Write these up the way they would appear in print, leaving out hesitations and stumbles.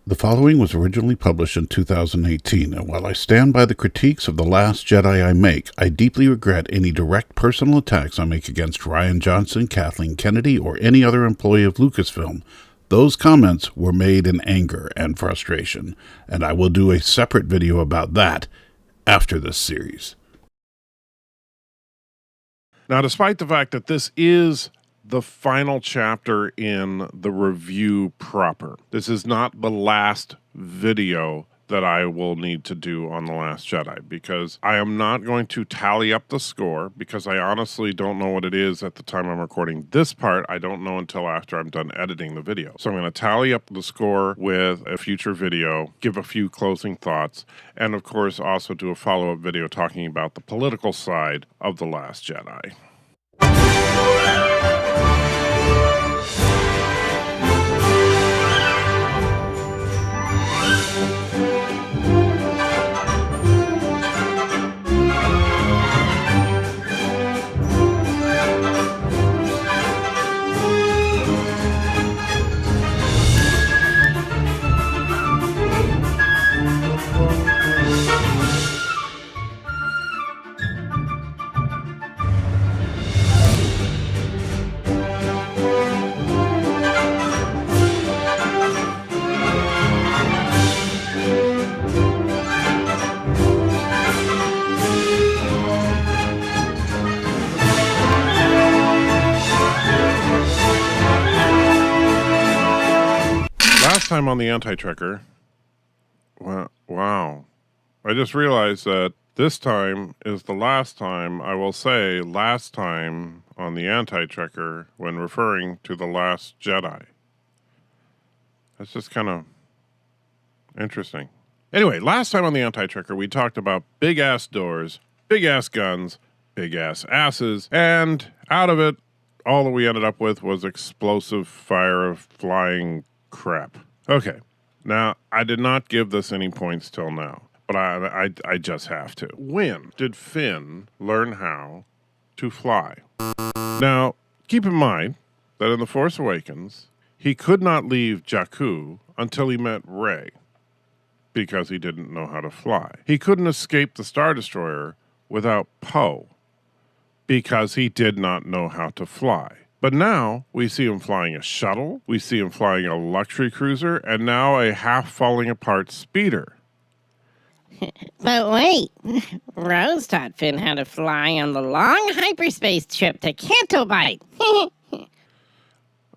The following was originally published in 2018, and while I stand by the critiques of The Last Jedi I make, I deeply regret any direct personal attacks I make against Rian Johnson, Kathleen Kennedy, or any other employee of Lucasfilm. Those comments were made in anger and frustration, and I will do a separate video about that after this series. Now, despite the fact that this is the final chapter in the review proper, this is not the last video that I will need to do on The Last Jedi, because I am not going to tally up the score, because I honestly don't know what it is at the time I'm recording this part. I don't know until after I'm done editing the video. So I'm going to tally up the score with a future video, give a few closing thoughts, and of course also do a follow-up video talking about the political side of The Last Jedi. Last time on the Anti-Trekker, wow, I just realized that this time is the last time I will say last time on the Anti-Trekker when referring to The Last Jedi. That's just kind of interesting. Anyway, last time on the Anti-Trekker, we talked about big-ass doors, big-ass guns, big-ass asses, and out of it, all that we ended up with was explosive fire of flying crap. Okay, now, I did not give this any points till now, but I just have to. When did Finn learn how to fly? Now, keep in mind that in The Force Awakens, he could not leave Jakku until he met Rey, because he didn't know how to fly. He couldn't escape the Star Destroyer without Poe, because he did not know how to fly. But now we see him flying a shuttle, we see him flying a luxury cruiser, and now a half-falling apart speeder. But wait, Rose taught Finn how to fly on the long hyperspace trip to Canto Bight.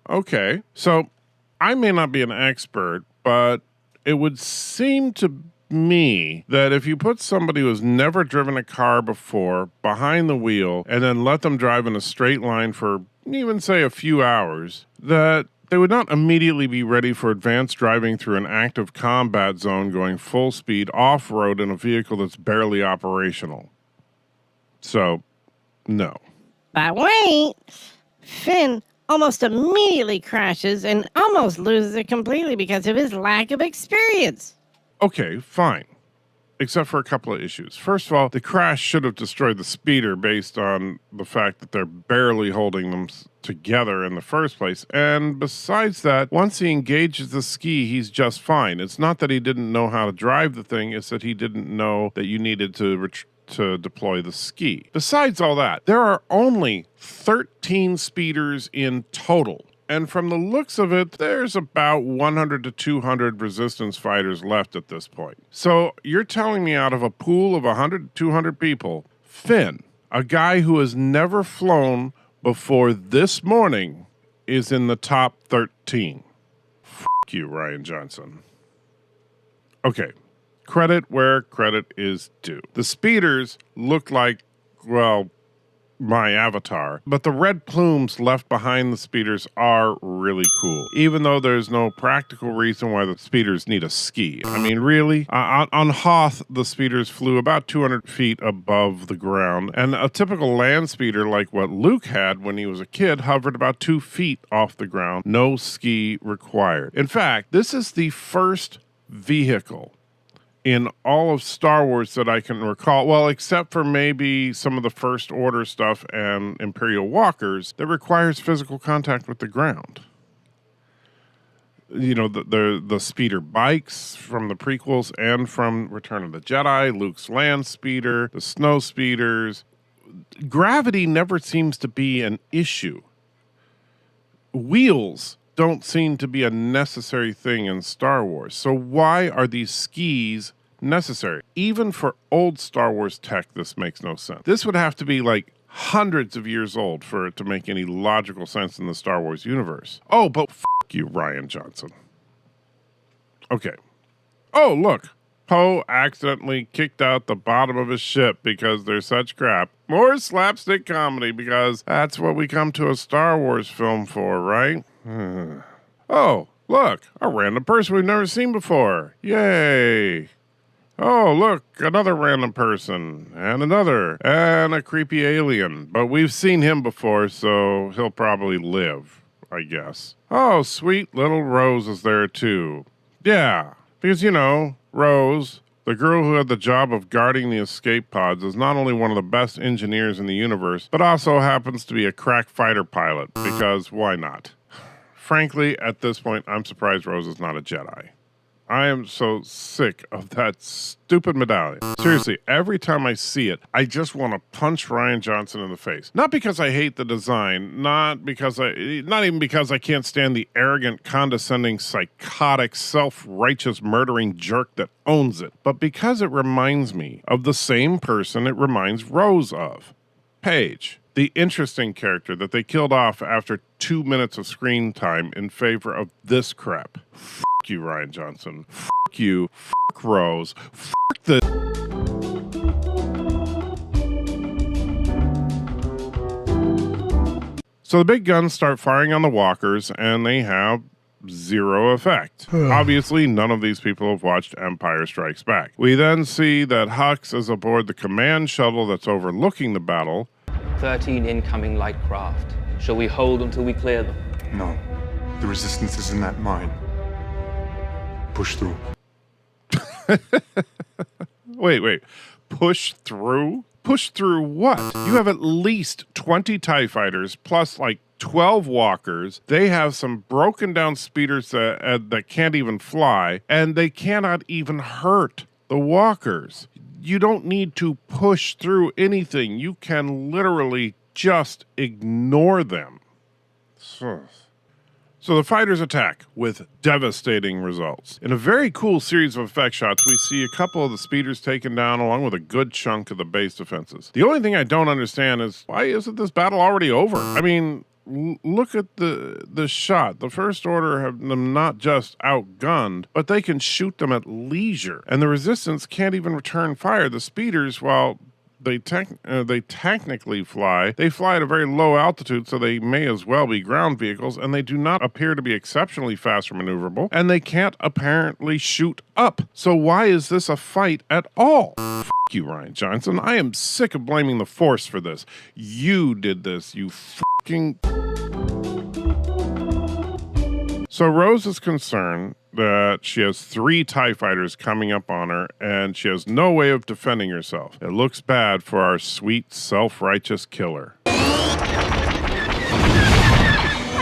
Okay, so I may not be an expert, but it would seem to me that if you put somebody who has never driven a car before behind the wheel and then let them drive in a straight line for even say a few hours, that they would not immediately be ready for advanced driving through an active combat zone going full speed off-road in a vehicle that's barely operational. So, no. But wait, Finn almost immediately crashes and almost loses it completely because of his lack of experience. Okay, fine. Except for a couple of issues. First of all, the crash should have destroyed the speeder based on the fact that they're barely holding them together in the first place. And besides that, once he engages the ski, he's just fine. It's not that he didn't know how to drive the thing, it's that he didn't know that you needed to deploy the ski. Besides all that, there are only 13 speeders in total. And from the looks of it, there's about 100 to 200 resistance fighters left at this point. So you're telling me out of a pool of 100 to 200 people, Finn, a guy who has never flown before this morning, is in the top 13. F*** you, Rian Johnson. Okay, credit where credit is due. The speeders look like, well, my avatar, but the red plumes left behind the speeders are really cool, even though there's no practical reason why the speeders need a ski. I mean, really? On Hoth, the speeders flew about 200 feet above the ground, and a typical land speeder like what Luke had when he was a kid hovered about 2 feet off the ground, no ski required. In fact, this is the first vehicle in all of Star Wars that I can recall, well, except for maybe some of the First Order stuff and Imperial Walkers, that requires physical contact with the ground. the speeder bikes from the prequels and from Return of the Jedi, Luke's land speeder, the snow speeders. Gravity never seems to be an issue. Wheels don't seem to be a necessary thing in Star Wars. So why are these skis necessary? Even for old Star Wars tech, this makes no sense. This would have to be like hundreds of years old for it to make any logical sense in the Star Wars universe. Oh, but you, Rian Johnson. Okay. Oh, look. Poe accidentally kicked out the bottom of his ship because they're such crap. More slapstick comedy because that's what we come to a Star Wars film for, right? Oh, look. A random person we've never seen before. Yay. Oh, look, another random person, and another, and a creepy alien. But we've seen him before, so he'll probably live, I guess. Oh, sweet little Rose is there, too. Yeah, because, Rose, the girl who had the job of guarding the escape pods, is not only one of the best engineers in the universe, but also happens to be a crack fighter pilot, because why not? Frankly, at this point, I'm surprised Rose is not a Jedi. I am so sick of that stupid medallion. Seriously, every time I see it, I just want to punch Rian Johnson in the face. Not because I hate the design, not even because I can't stand the arrogant, condescending, psychotic, self-righteous murdering jerk that owns it, but because it reminds me of the same person it reminds Rose of. Paige, the interesting character that they killed off after 2 minutes of screen time in favor of this crap. You, Rian Johnson. You. Rose. The... So the big guns start firing on the walkers, and they have zero effect. Obviously, none of these people have watched Empire Strikes Back. We then see that Hux is aboard the command shuttle that's overlooking the battle. 13 incoming light craft. Shall we hold until we clear them? No. The resistance is in that mine. Push through. Wait. Push through? Push through what? You have at least 20 TIE fighters plus like 12 walkers. They have some broken down speeders that can't even fly, and they cannot even hurt the walkers. You don't need to push through anything. You can just ignore them. So the fighters attack with devastating results. In a very cool series of effect shots, we see a couple of the speeders taken down along with a good chunk of the base defenses. The only thing I don't understand is, why isn't this battle already over? I mean, look at the shot. The First Order have them not just outgunned, but they can shoot them at leisure. And the Resistance can't even return fire. The speeders, while they technically fly, they fly at a very low altitude, so they may as well be ground vehicles, and they do not appear to be exceptionally fast or maneuverable, and they can't apparently shoot up. So why is this a fight at all? F*** you, Rian Johnson. I am sick of blaming the Force for this. You did this, you fucking... So Rose is concerned that she has 3 TIE fighters coming up on her, and she has no way of defending herself. It looks bad for our sweet, self-righteous killer. I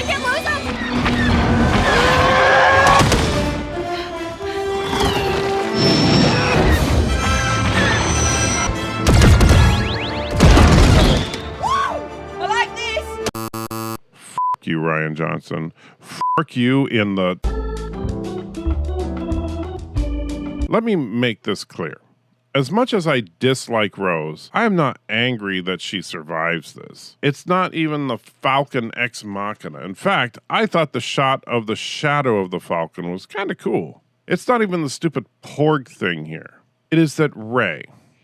get Rose up! I like this! F*** you, Rian Johnson. F*** you in the... Let me make this clear. As much as I dislike Rose, I am not angry that she survives this. It's not even the Falcon Ex Machina. In fact, I thought the shot of the shadow of the Falcon was kind of cool. It's not even the stupid Porg thing here. It is that Rey,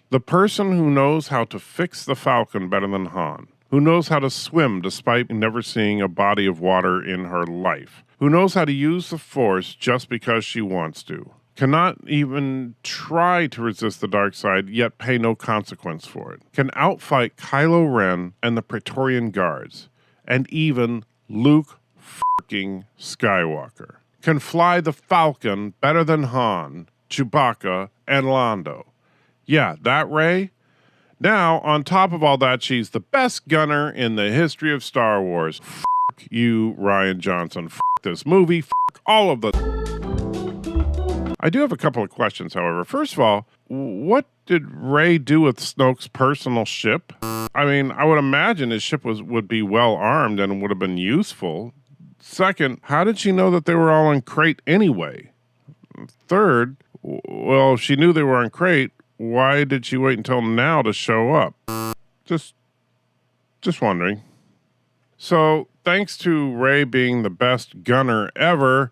the person who knows how to fix the Falcon better than Han, who knows how to swim despite never seeing a body of water in her life, who knows how to use the Force just because she wants to, cannot even try to resist the dark side, yet pay no consequence for it, can outfight Kylo Ren and the Praetorian Guards, and even Luke f***ing Skywalker, can fly the Falcon better than Han, Chewbacca, and Lando. Yeah, that Rey? Now, on top of all that, she's the best gunner in the history of Star Wars. F*** you, Rian Johnson. F*** this movie. F*** all of the... I do have a couple of questions, however. First of all, what did Rey do with Snoke's personal ship? I mean, I would imagine his ship would be well armed and would have been useful. Second, how did she know that they were all on Crate anyway? Third, well, if she knew they were on Crate, why did she wait until now to show up? Just wondering. So, thanks to Rey being the best gunner ever,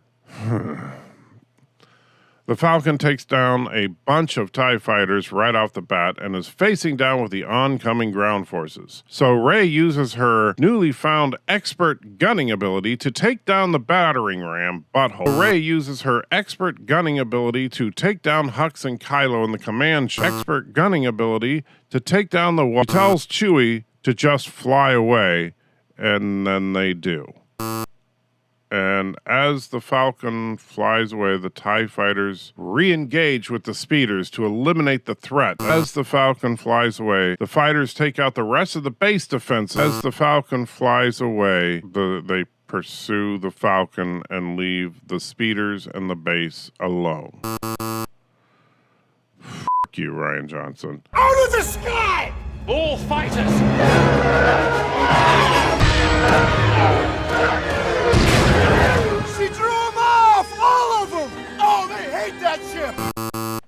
the Falcon takes down a bunch of TIE fighters right off the bat and is facing down with the oncoming ground forces. So Rey uses her newly found expert gunning ability to take down the battering ram Butthole. Rey uses her expert gunning ability to take down Hux and Kylo in the command ship. Expert gunning ability to take down the wall. She tells Chewie to just fly away, and then they do. And as the Falcon flies away, the TIE fighters re-engage with the speeders to eliminate the threat. As the Falcon flies away, the fighters take out the rest of the base defenses. As the Falcon flies away, they pursue the Falcon and leave the speeders and the base alone. F*** you, Rian Johnson. Out of the sky! All fighters! She drew them off! All of them! Oh, they hate that ship!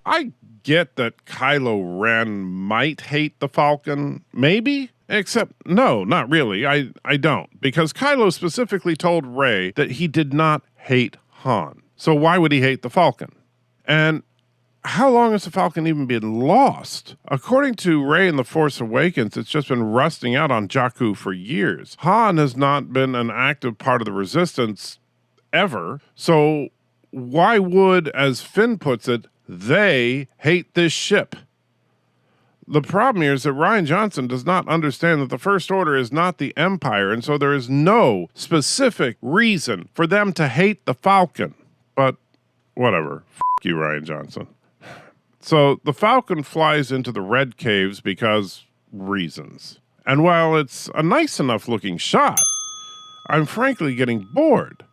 I get that Kylo Ren might hate the Falcon, maybe? Except, no, not really. I don't. Because Kylo specifically told Rey that he did not hate Han. So why would he hate the Falcon? And how long has the Falcon even been lost? According to Rey in The Force Awakens, it's just been rusting out on Jakku for years. Han has not been an active part of the Resistance ever. So why would, as Finn puts it, they hate this ship? The problem here is that Rian Johnson does not understand that the First Order is not the Empire, and so there is no specific reason for them to hate the Falcon. But whatever. F*** you, Rian Johnson. So the Falcon flies into the Red Caves because reasons. And while it's a nice enough looking shot, I'm frankly getting bored.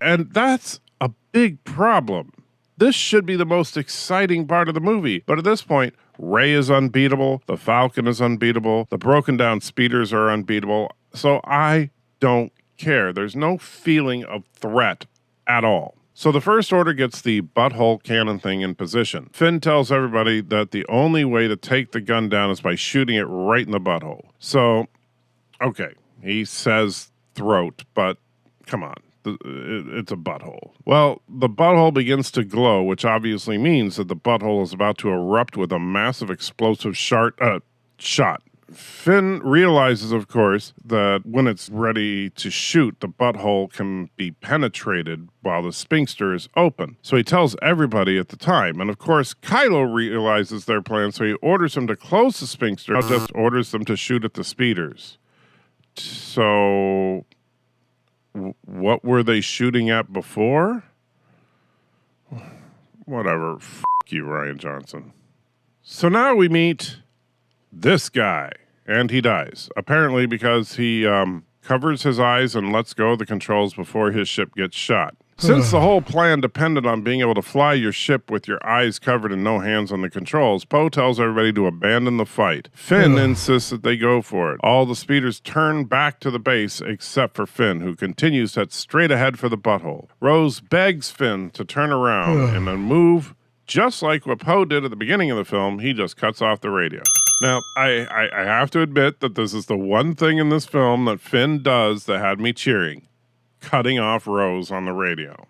And that's a big problem. This should be the most exciting part of the movie. But at this point, Rey is unbeatable. The Falcon is unbeatable. The broken down speeders are unbeatable. So I don't care. There's no feeling of threat at all. So the First Order gets the butthole cannon thing in position. Finn tells everybody that the only way to take the gun down is by shooting it right in the butthole. So, okay, he says throat, but come on. It's a butthole. Well, the butthole begins to glow, which obviously means that the butthole is about to erupt with a massive explosive shot. Finn realizes, of course, that when it's ready to shoot, the butthole can be penetrated while the sphincter is open. So he tells everybody at the time. And of course, Kylo realizes their plan, so he orders them to close the sphincter. Now just orders them to shoot at the speeders. So what were they shooting at before? Whatever. F*** you, Rian Johnson. So now we meet this guy, and he dies. Apparently because he covers his eyes and lets go of the controls before his ship gets shot. Since the whole plan depended on being able to fly your ship with your eyes covered and no hands on the controls, Poe tells everybody to abandon the fight. Finn insists that they go for it. All the speeders turn back to the base except for Finn, who continues to head straight ahead for the butthole. Rose begs Finn to turn around and then move. Just like what Poe did at the beginning of the film, he just cuts off the radio. Now, I have to admit that this is the one thing in this film that Finn does that had me cheering. Cutting off Rose on the radio.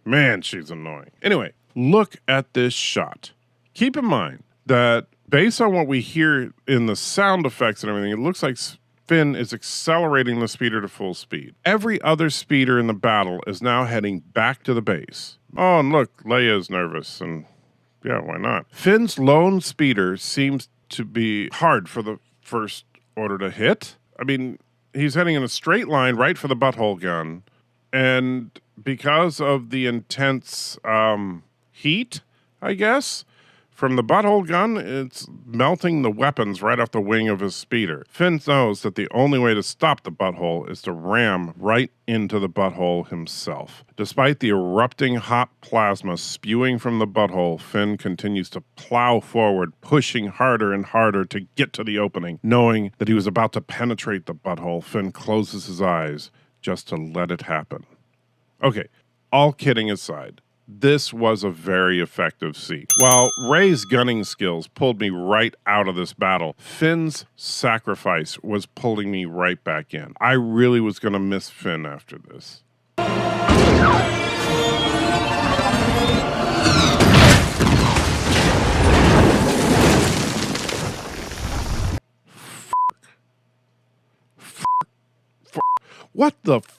Man, she's annoying. Anyway, look at this shot. Keep in mind that based on what we hear in the sound effects and everything, it looks like Finn is accelerating the speeder to full speed. Every other speeder in the battle is now heading back to the base. Oh, and look, Leia's nervous, and yeah, why not? Finn's lone speeder seems to be hard for the First Order to hit. I mean, he's heading in a straight line right for the butthole gun. And because of the intense heat, I guess, From the butthole gun, it's melting the weapons right off the wing of his speeder. Finn knows that the only way to stop the butthole is to ram right into the butthole himself. Despite the erupting hot plasma spewing from the butthole, Finn continues to plow forward, pushing harder and harder to get to the opening. Knowing that he was about to penetrate the butthole, Finn closes his eyes just to let it happen. Okay, all kidding aside, this was a very effective scene. While Rey's gunning skills pulled me right out of this battle, Finn's sacrifice was pulling me right back in. I really was going to miss Finn after this. What the f***?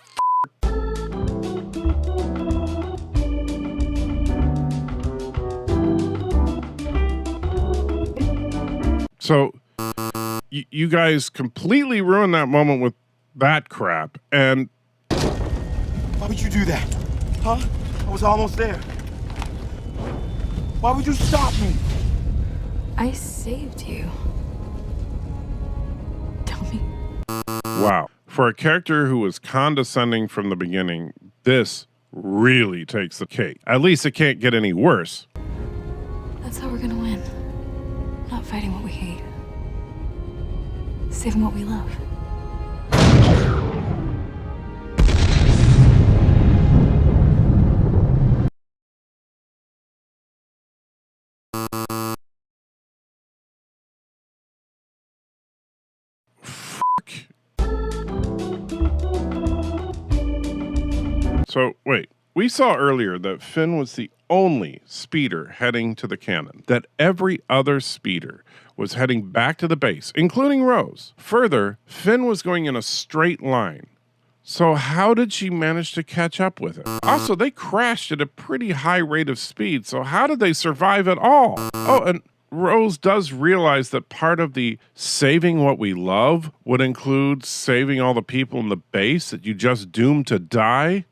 So, you guys completely ruined that moment with that crap, and... Why would you do that? Huh? I was almost there. Why would you stop me? I saved you. Tell me. Wow. For a character who was condescending from the beginning, this really takes the cake. At least it can't get any worse. That's how we're gonna win. Not fighting what we hate. Saving what we love. So, wait. We saw earlier that Finn was the only speeder heading to the cannon, that every other speeder was heading back to the base, including Rose. Further, Finn was going in a straight line. So how did she manage to catch up with it? Also, they crashed at a pretty high rate of speed, so how did they survive at all? Oh, and Rose does realize that part of the saving what we love would include saving all the people in the base that you just doomed to die.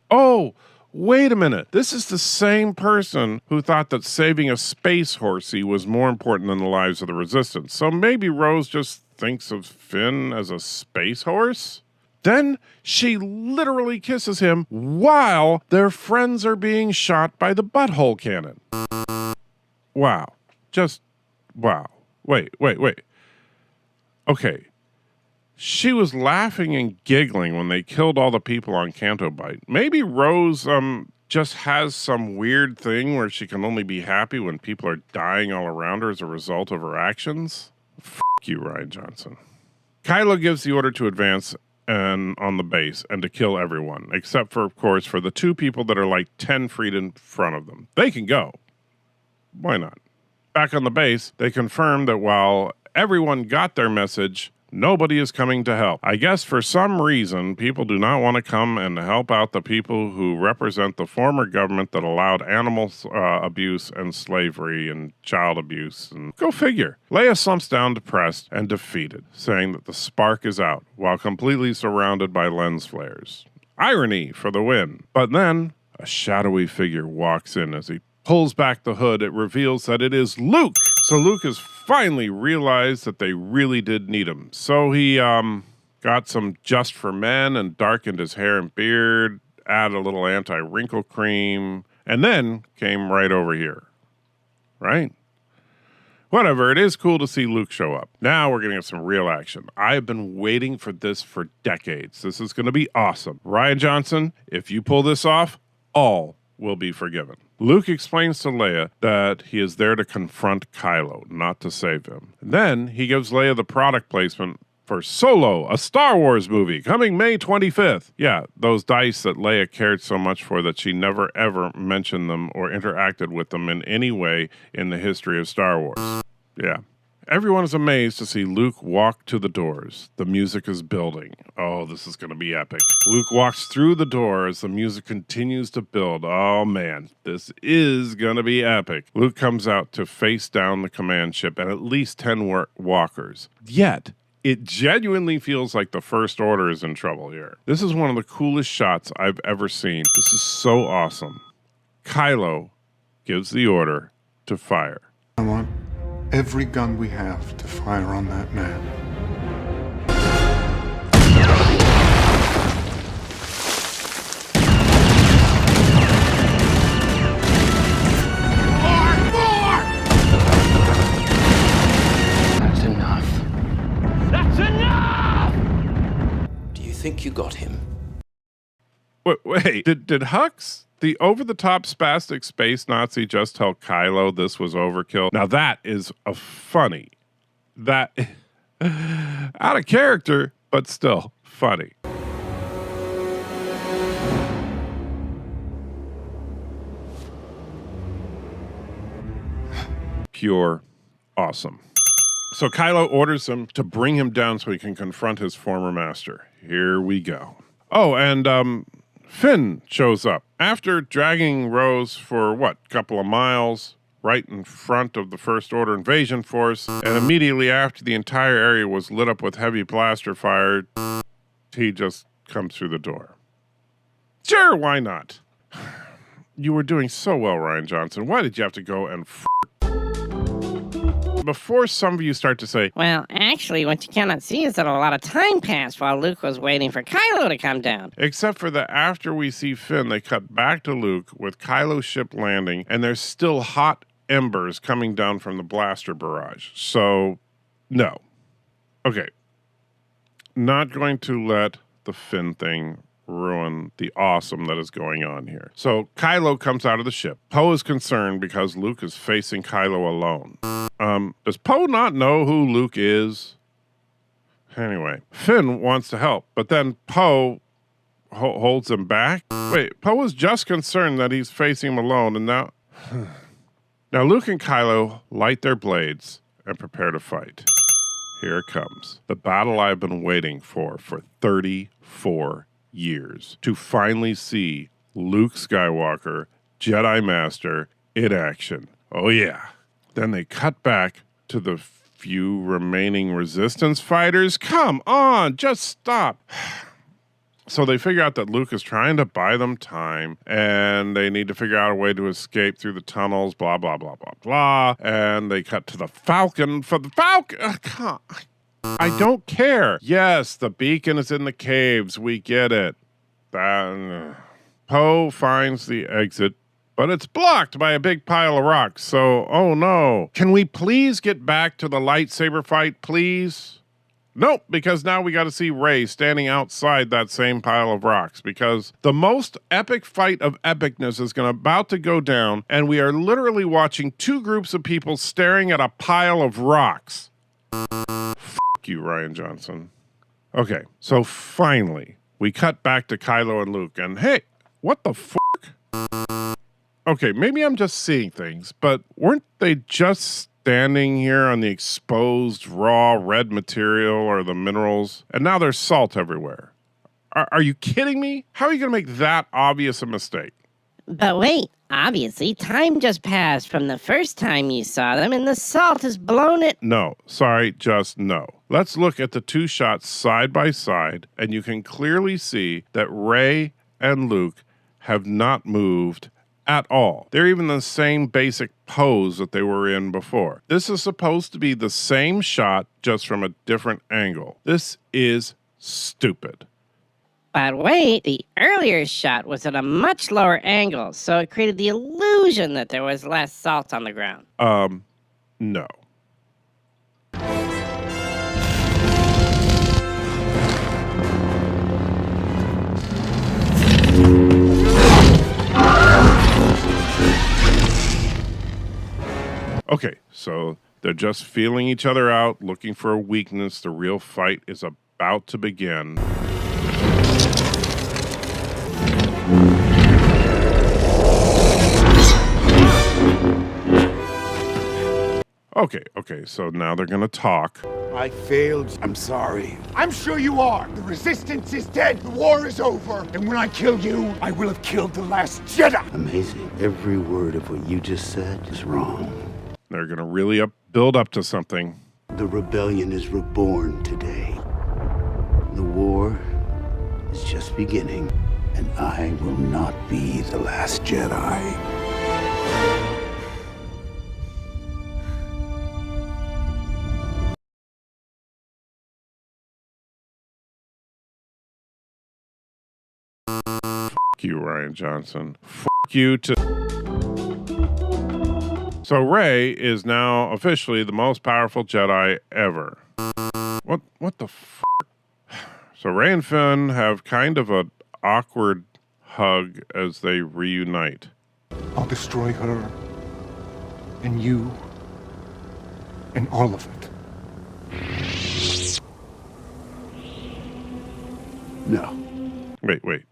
Oh, wait a minute. This is the same person who thought that saving a space horsey was more important than the lives of the Resistance. So maybe Rose just thinks of Finn as a space horse? Then she literally kisses him while their friends are being shot by the butthole cannon. Wow. Just wow. Wait. Okay. She was laughing and giggling when they killed all the people on Canto Bight. Maybe Rose just has some weird thing where she can only be happy when people are dying all around her as a result of her actions. F*** you, Rian Johnson. Kylo gives the order to advance and on the base and to kill everyone, except for, of course, for the two people that are like 10 feet in front of them. They can go. Why not? Back on the base, they confirm that while everyone got their message, nobody is coming to help. I guess for some reason, people do not want to come and help out the people who represent the former government that allowed animal abuse and slavery and child abuse. And go figure. Leia slumps down depressed and defeated, saying that the spark is out while completely surrounded by lens flares. Irony for the win. But then, a shadowy figure walks in as he pulls back the hood. It reveals that it is Luke. So Luke has finally realized that they really did need him. So he got some Just for Men and darkened his hair and beard, added a little anti-wrinkle cream, and then came right over here. Right? Whatever, it is cool to see Luke show up. Now we're getting some real action. I have been waiting for this for decades. This is going to be awesome. Rian Johnson, if you pull this off, all will be forgiven. Luke explains to Leia that he is there to confront Kylo, not to save him. And then he gives Leia the product placement for Solo, a Star Wars movie, coming May 25th. Yeah, those dice that Leia cared so much for that she never ever mentioned them or interacted with them in any way in the history of Star Wars. Yeah. Everyone is amazed to see Luke walk to the doors. The music is building. Oh, this is going to be epic. Luke walks through the door as the music continues to build. Oh, man, this is going to be epic. Luke comes out to face down the command ship and at least 10 walkers. Yet, it genuinely feels like the First Order is in trouble here. This is one of the coolest shots I've ever seen. This is so awesome. Kylo gives the order to fire. I want every gun we have to fire on that man. That's enough. That's enough! Do you think you got him? Wait, did Hux, the over-the-top spastic space Nazi, just tell Kylo this was overkill? Now that is a funny. That, out of character, but still funny. Pure awesome. So Kylo orders him to bring him down so he can confront his former master. Here we go. Oh, and Finn shows up after dragging Rose for couple of miles right in front of the First Order invasion force, and immediately after the entire area was lit up with heavy blaster fire, he just comes through the door. Sure, why not? You were doing so well, Rian Johnson. Why did you have to go and before some of you start to say, Well, actually, what you cannot see is that a lot of time passed while Luke was waiting for Kylo to come down. except for that after we see Finn, they cut back to Luke with Kylo's ship landing, and there's still hot embers coming down from the blaster barrage. So, no. Okay. Not going to let the Finn thing ruin the awesome that is going on here. So Kylo comes out of the ship. Poe is concerned because Luke is facing Kylo alone. Does Poe not know who Luke is? Anyway, Finn wants to help, but then Poe holds him back. Wait, Poe is just concerned that he's facing him alone, and now... Now Luke and Kylo light their blades and prepare to fight. Here it comes. The battle I've been waiting for 34 years. To finally see Luke Skywalker, Jedi Master, in action. Oh yeah. Then they cut back to the few remaining Resistance fighters. Come on, just stop. So they figure out that Luke is trying to buy them time, and they need to figure out a way to escape through the tunnels, blah, blah, blah, blah, blah. And they cut to the Falcon for the Falcon. I don't care. Yes, the beacon is in the caves. We get it. Poe finds the exit, but it's blocked by a big pile of rocks. So, oh no. Can we please get back to the lightsaber fight, please? Nope, because now we got to see Rey standing outside that same pile of rocks, because the most epic fight of epicness is about to go down, and we are literally watching two groups of people staring at a pile of rocks. Fuck you, Rian Johnson. Okay, so finally, we cut back to Kylo and Luke, and hey, what the fuck? Okay, maybe I'm just seeing things, but weren't they just standing here on the exposed raw red material or the minerals, and now there's salt everywhere? Are you kidding me? How are you going to make that obvious a mistake? But wait, obviously, time just passed from the first time you saw them, and the salt has blown it. No, sorry, just no. Let's look at the two shots side by side, and you can clearly see that Rey and Luke have not moved at all. They're even the same basic pose that they were in before. This is supposed to be the same shot, just from a different angle. This is stupid. But wait, the earlier shot was at a much lower angle, so it created the illusion that there was less salt on the ground. No. Okay, so they're just feeling each other out, looking for a weakness. The real fight is about to begin. Okay, so now they're gonna talk. I failed. I'm sorry. I'm sure you are. The Resistance is dead. The war is over. And when I kill you, I will have killed the last Jedi. Amazing. Every word of what you just said is wrong. They're gonna really build up to something. The rebellion is reborn today. The war is just beginning, and I will not be the last Jedi. you, Ryan Johnson. You to. So Rey is now officially the most powerful Jedi ever. What the f? So Rey and Finn have kind of an awkward hug as they reunite. I'll destroy her, and you, and all of it. No. Wait.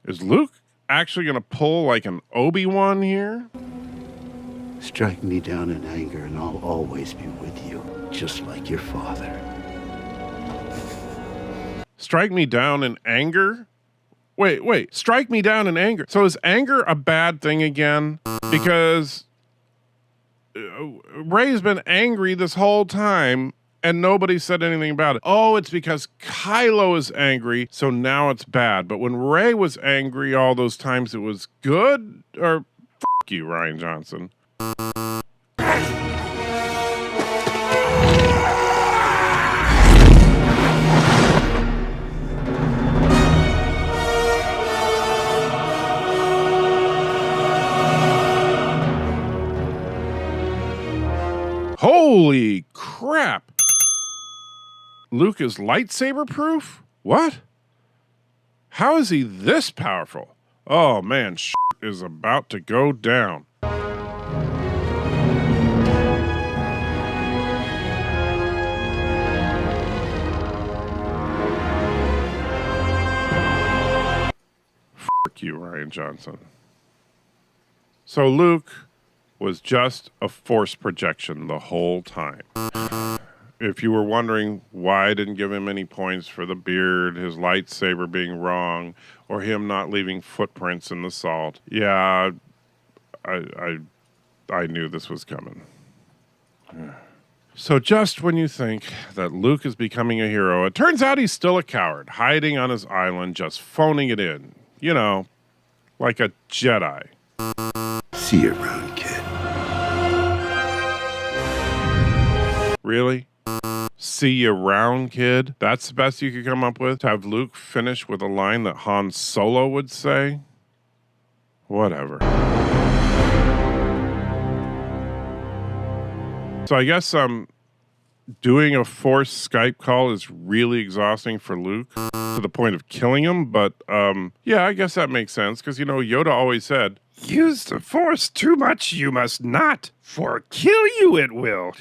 Is Luke actually going to pull like an Obi-Wan here? Strike me down in anger and I'll always be with you, just like your father. Strike me down in anger? Wait. Strike me down in anger. So is anger a bad thing again? Because Rey's been angry this whole time and nobody said anything about it. Oh, it's because Kylo is angry, so now it's bad. But when Rey was angry all those times, it was good? Or f*** you, Ryan Johnson. Holy crap! Luke is lightsaber proof? What? How is he this powerful? Oh man, shit is about to go down. F*** you, Ryan Johnson. So Luke was just a force projection the whole time. If you were wondering why I didn't give him any points for the beard, his lightsaber being wrong, or him not leaving footprints in the salt, yeah, I knew this was coming. So just when you think that Luke is becoming a hero, it turns out he's still a coward, hiding on his island, just phoning it in. You know, like a Jedi. See you around, kid. Really? See you around, kid? That's the best you could come up with? To have Luke finish with a line that Han Solo would say? Whatever. So I guess doing a forced Skype call is really exhausting for Luke to the point of killing him. But yeah, I guess that makes sense because, you know, Yoda always said, use the Force too much, you must not, for kill you it will.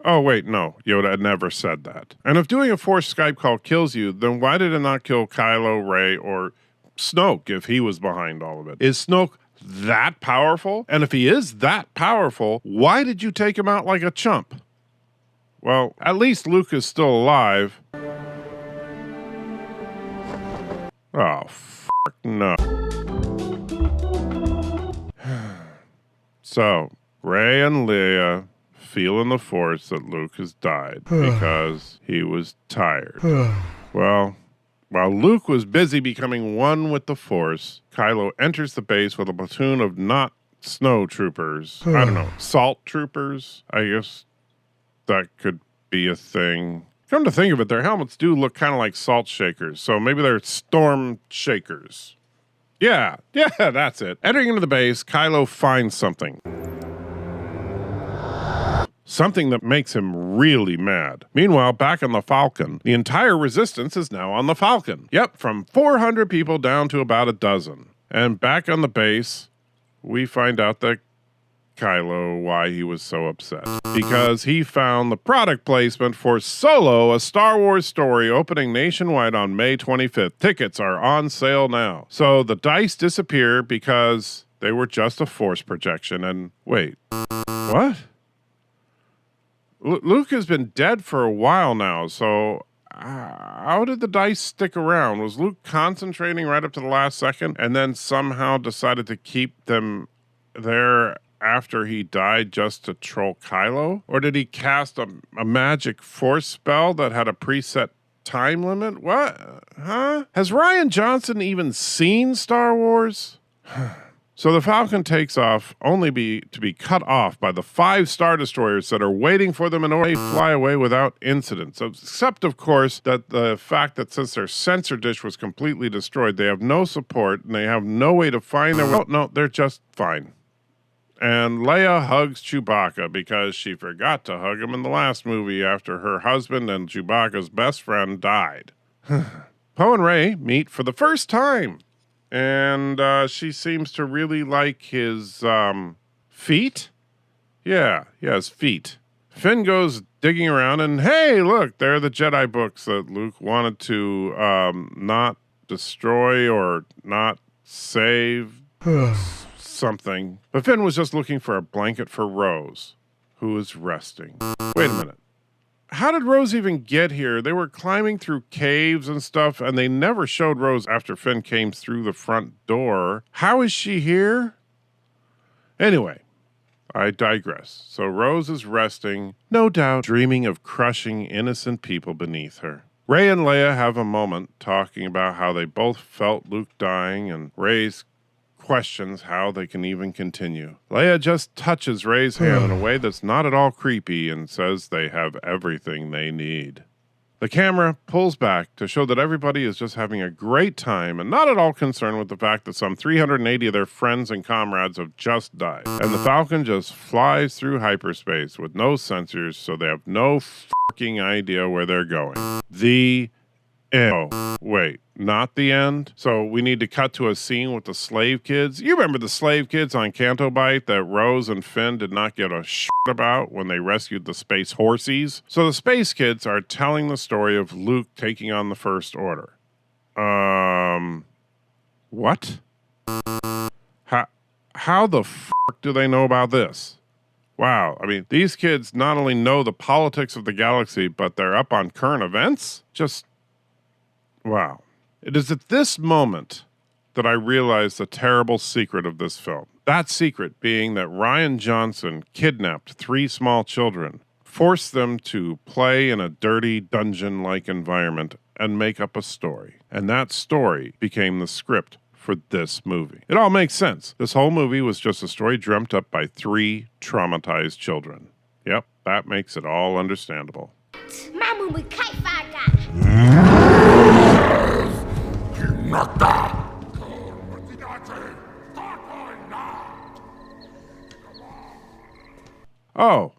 Oh, wait, no. Yoda never said that. And if doing a forced Skype call kills you, then why did it not kill Kylo, Rey, or Snoke if he was behind all of it? Is Snoke that powerful? And if he is that powerful, why did you take him out like a chump? Well, at least Luke is still alive. Oh, no. So, Rey and Leia feel in the Force that Luke has died because he was tired. Well, while Luke was busy becoming one with the Force, Kylo enters the base with a platoon of not snow troopers. I don't know, salt troopers? I guess that could be a thing. Come to think of it, their helmets do look kind of like salt shakers, so maybe they're storm shakers. Yeah, that's it. Entering into the base, Kylo finds something. Something that makes him really mad. Meanwhile, back on the Falcon, the entire resistance is now on the Falcon. Yep, from 400 people down to about a dozen. And back on the base, we find out that Kylo why he was so upset. Because he found the product placement for Solo, a Star Wars story opening nationwide on May 25th. Tickets are on sale now. So the dice disappear because they were just a force projection. And wait, what? Luke has been dead for a while now, so how did the dice stick around? Was Luke concentrating right up to the last second and then somehow decided to keep them there after he died just to troll Kylo? Or did he cast a magic force spell that had a preset time limit? What? Huh? Has Ryan Johnson even seen Star Wars? So the Falcon takes off only to be cut off by the 5 Star Destroyers that are waiting for them in order to fly away without incident. So, except, of course, that the fact that since their sensor dish was completely destroyed, they have no support and they have no way to find their way. Oh, no, they're just fine. And Leia hugs Chewbacca because she forgot to hug him in the last movie after her husband and Chewbacca's best friend died. Poe and Rey meet for the first time. And she seems to really like his feet. Yeah, his feet. Finn goes digging around and, hey, look, there are the Jedi books that Luke wanted to not destroy or not save something. But Finn was just looking for a blanket for Rose, who is resting. Wait a minute. How did Rose even get here? They were climbing through caves and stuff, and they never showed Rose after Finn came through the front door. How is she here? Anyway, I digress. So Rose is resting, no doubt dreaming of crushing innocent people beneath her. Rey and Leia have a moment talking about how they both felt Luke dying, and Rey's questions how they can even continue. Leia just touches Rey's hand in a way that's not at all creepy and says they have everything they need. The camera pulls back to show that everybody is just having a great time and not at all concerned with the fact that some 380 of their friends and comrades have just died. And the Falcon just flies through hyperspace with no sensors, so they have no fucking idea where they're going. The end. Oh, wait, not the end? So we need to cut to a scene with the slave kids. You remember the slave kids on Canto Bight that Rose and Finn did not give a shit about when they rescued the space horsies? So the space kids are telling the story of Luke taking on the First Order. What? How the fuck do they know about this? Wow, I mean, these kids not only know the politics of the galaxy, but they're up on current events? Just wow. It is at this moment that I realized the terrible secret of this film. That secret being that Rian Johnson kidnapped 3 small children, forced them to play in a dirty dungeon-like environment, and make up a story. And that story became the script for this movie. It all makes sense. This whole movie was just a story dreamt up by 3 traumatized children. Yep, that makes it all understandable. Oh,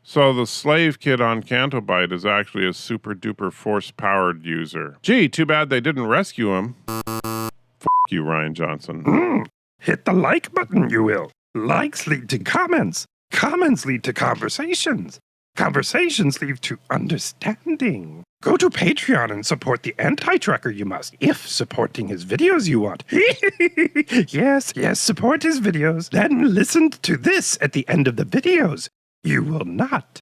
so the slave kid on Canto Bight is actually a super duper force powered user. Gee, too bad they didn't rescue him. F*** you, Rian Johnson. Hit the like button, you will. Likes lead to comments. Comments lead to conversations. Conversations lead to understanding. Go to Patreon and support the anti-trucker you must, if supporting his videos you want. Yes, support his videos. Then listen to this at the end of the videos. You will not